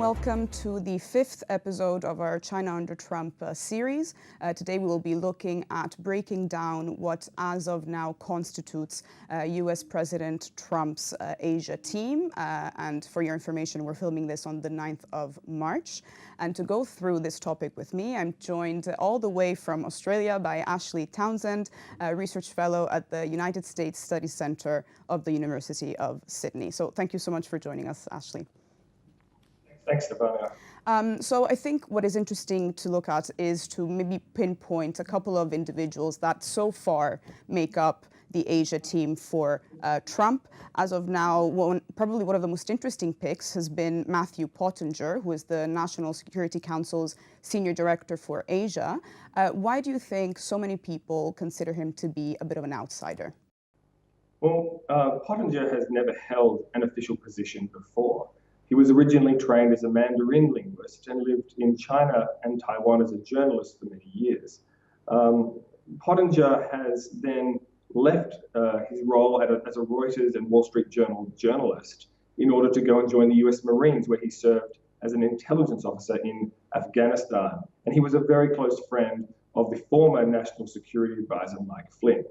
welcome to the 5th episode of our China under Trump series. Today we will be looking at breaking down what as of now constitutes US President Trump's Asia team. And for your information, we're filming this on the 9th of March. And to go through this topic with me, I'm joined all the way from Australia by Ashley Townshend, a research fellow at the United States Studies Center of the University of Sydney. So thank you so much for joining us, Ashley. Thanks, Stefania. So I think what is interesting to look at is to maybe pinpoint a couple of individuals that so far make up the Asia team for Trump. As of now, probably one of the most interesting picks has been Matthew Pottinger, who is the National Security Council's Senior Director for Asia. Why do you think so many people consider him to be a bit of an outsider? Well, Pottinger has never held an official position before. He was originally trained as a Mandarin linguist and lived in China and Taiwan as a journalist for many years. Pottinger has then left his role as a Reuters and Wall Street Journal journalist in order to go and join the US Marines, where he served as an intelligence officer in Afghanistan. And he was a very close friend of the former National Security Advisor, Mike Flynn.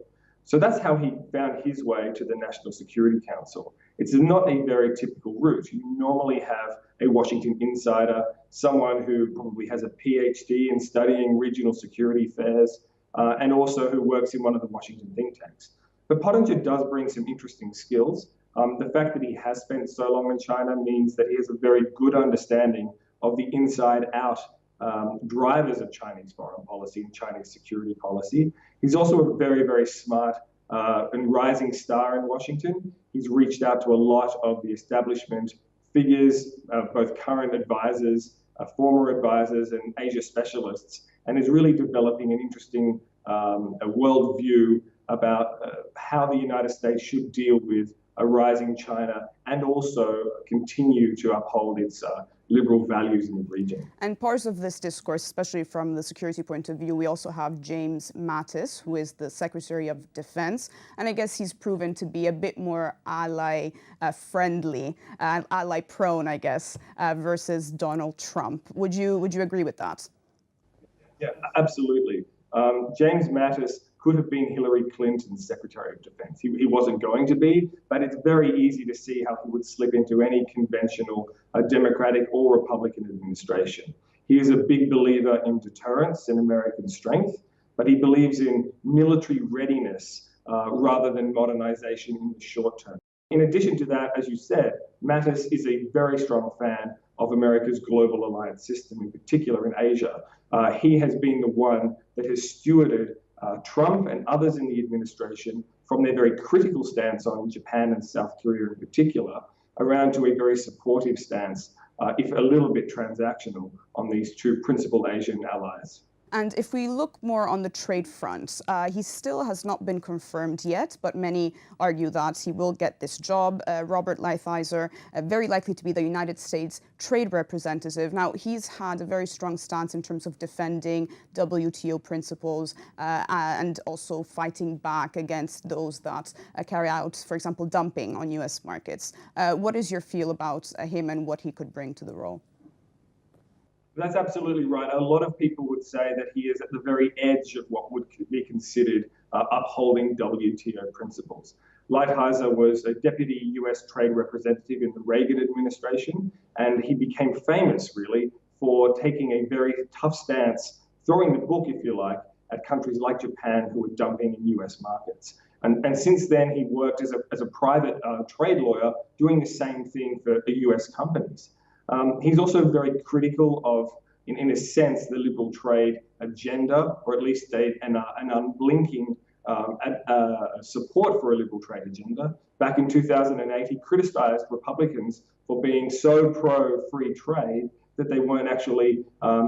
So that's how he found his way to the National Security Council. It's not a very typical route. You normally have a Washington insider, someone who probably has a PhD in studying regional security affairs, and also who works in one of the Washington think tanks. But Pottinger does bring some interesting skills. The fact that he has spent so long in China means that he has a very good understanding of the inside-out drivers of Chinese foreign policy and Chinese security policy. He's also a very, very smart and rising star in Washington. He's reached out to a lot of the establishment figures, both current advisors, former advisors, and Asia specialists, and is really developing an interesting worldview about how the United States should deal with a rising China and also continue to uphold its liberal values in the region. And part of this discourse, especially from the security point of view, we also have JamesMattis, who is the Secretary of Defense. And I guess he's proven to be a bit more ally-friendly, ally-prone, I guess, versus Donald Trump. Would you agree with that? Yeah, absolutely. JamesMattis could have been Hillary Clinton's Secretary of Defense. He wasn't going to be, but it's very easy to see how he would slip into any conventional Democratic or Republican administration. He is a big believer in deterrence and American strength, but he believes in military readiness rather than modernization in the short term. In addition to that, as you said, Mattis is a very strong fan of America's global alliance system, in particular in Asia. He has been the one that has stewarded Trump and others in the administration from their very critical stance on Japan and South Korea in particular, around to a very supportive stance, if a little bit transactional, on these two principal Asian allies. And if we look more on the trade front, he still has not been confirmed yet, but many argue that he will get this job. Robert Lighthizer, very likely to be the United States trade representative. Now, he's had a very strong stance in terms of defending WTO principles and also fighting back against those that carry out, for example, dumping on US markets. What is your feel about him and what he could bring to the role? That's absolutely right. A lot of people would say that he is at the very edge of what would be considered upholding WTO principles. Lighthizer was a deputy US trade representative in the Reagan administration, and he became famous, really, for taking a very tough stance, throwing the book, if you like, at countries like Japan who were dumping in US markets. And since then, he worked as a private trade lawyer, doing the same thing for the US companies. He's also very critical of, in a sense, the liberal trade agenda, or at least an unblinking support for a liberal trade agenda. Back in 2008, he criticized Republicans for being so pro-free trade that they weren't actually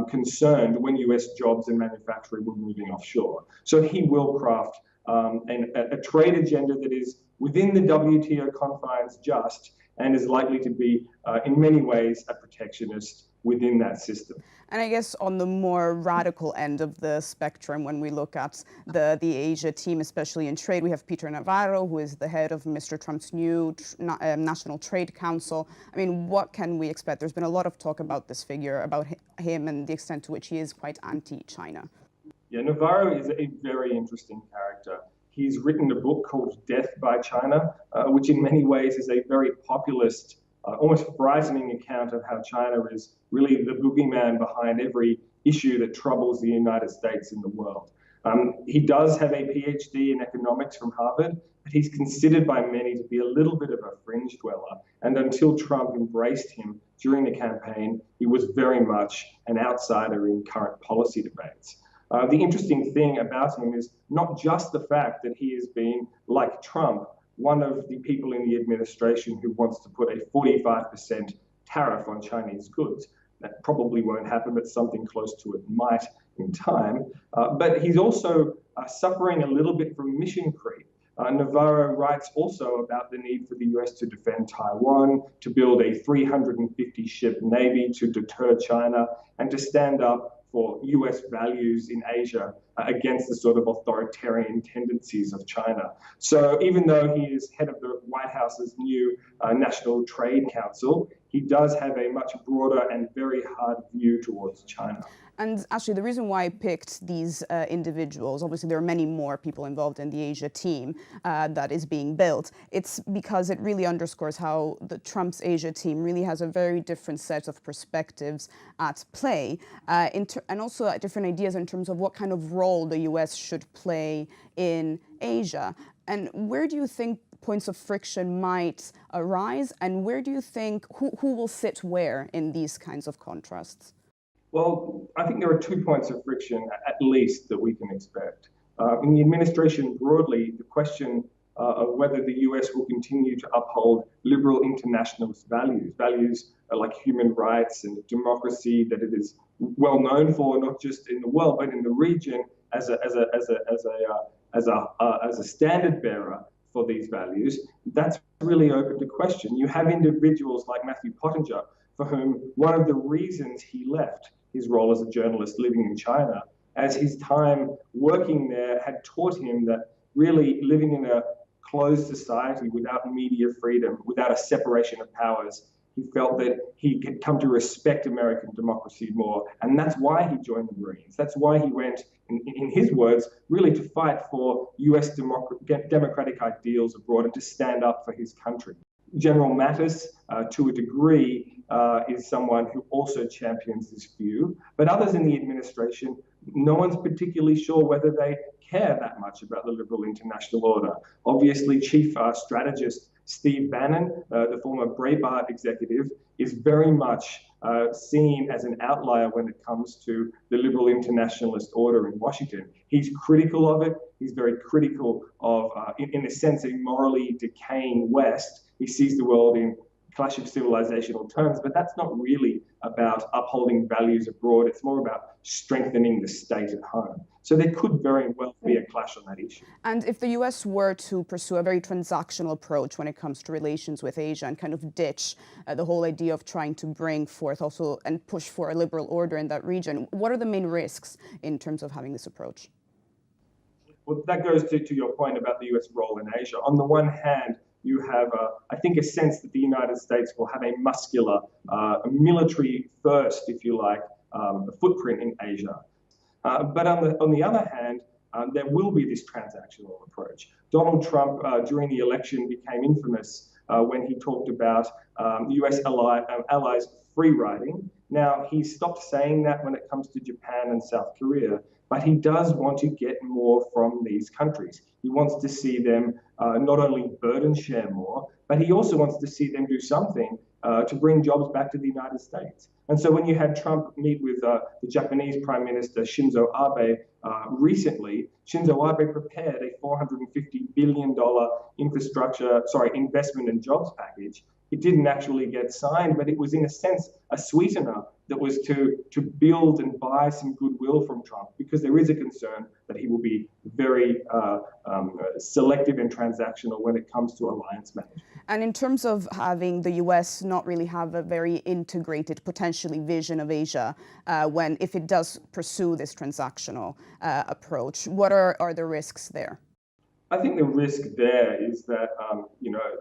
concerned when US jobs and manufacturing were moving offshore. So he will craft a trade agenda that is within the WTO confines just, and is likely to be, in many ways, a protectionist within that system. And I guess on the more radical end of the spectrum, when we look at the Asia team, especially in trade, we have Peter Navarro, who is the head of Mr. Trump's new National Trade Council. I mean, what can we expect? There's been a lot of talk about this figure, about him and the extent to which he is quite anti-China. Yeah, Navarro is a very interesting character. He's written a book called Death by China, which in many ways is a very populist, almost frightening account of how China is really the boogeyman behind every issue that troubles the United States in the world. He does have a PhD in economics from Harvard, but he's considered by many to be a little bit of a fringe dweller. And until Trump embraced him during the campaign, he was very much an outsider in current policy debates. The interesting thing about him is not just the fact that he has been, like Trump, one of the people in the administration who wants to put a 45% tariff on Chinese goods. That probably won't happen, but something close to it might in time. But he's also suffering a little bit from mission creep. Navarro writes also about the need for the US to defend Taiwan, to build a 350-ship navy to deter China, and to stand up for US values in Asia against the sort of authoritarian tendencies of China. So even though he is head of the White House's new National Trade Council, he does have a much broader and very hard view towards China. And actually, the reason why I picked these individuals, obviously there are many more people involved in the Asia team that is being built. It's because it really underscores how Trump's Asia team really has a very different set of perspectives at play, and also different ideas in terms of what kind of role the US should play in Asia. And where do you think points of friction might arise, and where do you think, who will sit where in these kinds of contrasts? Well, I think there are 2 points of friction, at least, that we can expect. In the administration broadly, the question of whether the US will continue to uphold liberal internationalist values like human rights and democracy that it is well known for, not just in the world, but in the region as a standard bearer for these values, that's really open to question. You have individuals like Matthew Pottinger, for whom one of the reasons he left his role as a journalist living in China, as his time working there had taught him that really living in a closed society without media freedom, without a separation of powers, he felt that he could come to respect American democracy more. And that's why he joined the Marines. That's why he went, in his words, really to fight for US democratic ideals abroad and to stand up for his country. General Mattis, to a degree, is someone who also champions this view, but others in the administration, no one's particularly sure whether they care that much about the liberal international order. Obviously, Chief Strategist Steve Bannon, the former Breitbart executive, is very much seen as an outlier when it comes to the liberal internationalist order in Washington. He's critical of it. He's very critical of, in a sense, a morally decaying West. He sees the world in clash of civilizational terms, but that's not really about upholding values abroad. It's more about strengthening the state at home. So there could very well be a clash on that issue. And if the US were to pursue a very transactional approach when it comes to relations with Asia and kind of ditch the whole idea of trying to bring forth also and push for a liberal order in that region, what are the main risks in terms of having this approach? Well, that goes to your point about the US role in Asia. On the one hand, you have, I think, a sense that the United States will have a muscular, military first, if you like, footprint in Asia. But on the other hand, there will be this transactional approach. Donald Trump, during the election, became infamous when he talked about US allies free riding. Now, he stopped saying that when it comes to Japan and South Korea, but he does want to get more from these countries. He wants to see them not only burden share more, but he also wants to see them do something to bring jobs back to the United States. And so when you had Trump meet with the Japanese Prime Minister Shinzo Abe recently, Shinzo Abe prepared a $450 billion investment and jobs package. It didn't actually get signed, but it was in a sense a sweetener that was to build and buy some goodwill from Trump, because there is a concern that he will be very selective and transactional when it comes to alliance management. And in terms of having the US not really have a very integrated, potentially, vision of Asia, if it does pursue this transactional approach, what are the risks there? I think the risk there is that,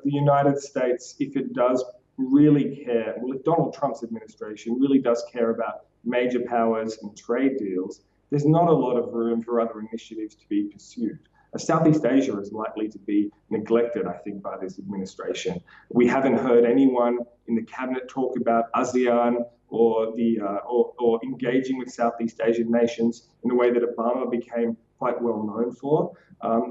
the United States, if it does really care, well, if Donald Trump's administration really does care about major powers and trade deals, there's not a lot of room for other initiatives to be pursued. Southeast Asia is likely to be neglected, I think, by this administration. We haven't heard anyone in the cabinet talk about ASEAN or engaging with Southeast Asian nations in a way that Obama became quite well known for.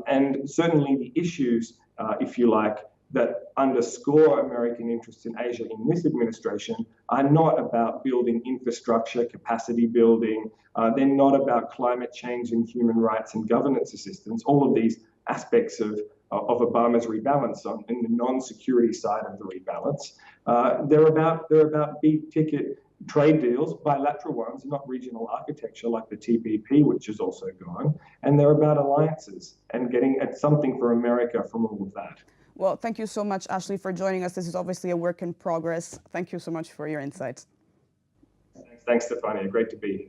And certainly the issues, if you like, that underscore American interests in Asia in this administration are not about building infrastructure, capacity building. They're not about climate change and human rights and governance assistance. All of these aspects of Obama's rebalance in the non-security side of the rebalance. They're about big-ticket trade deals, bilateral ones, not regional architecture like the TPP, which is also gone. And they're about alliances and getting at something for America from all of that. Well, thank you so much, Ashley, for joining us. This is obviously a work in progress. Thank you so much for your insights. Thanks, Stefania. Great to be here.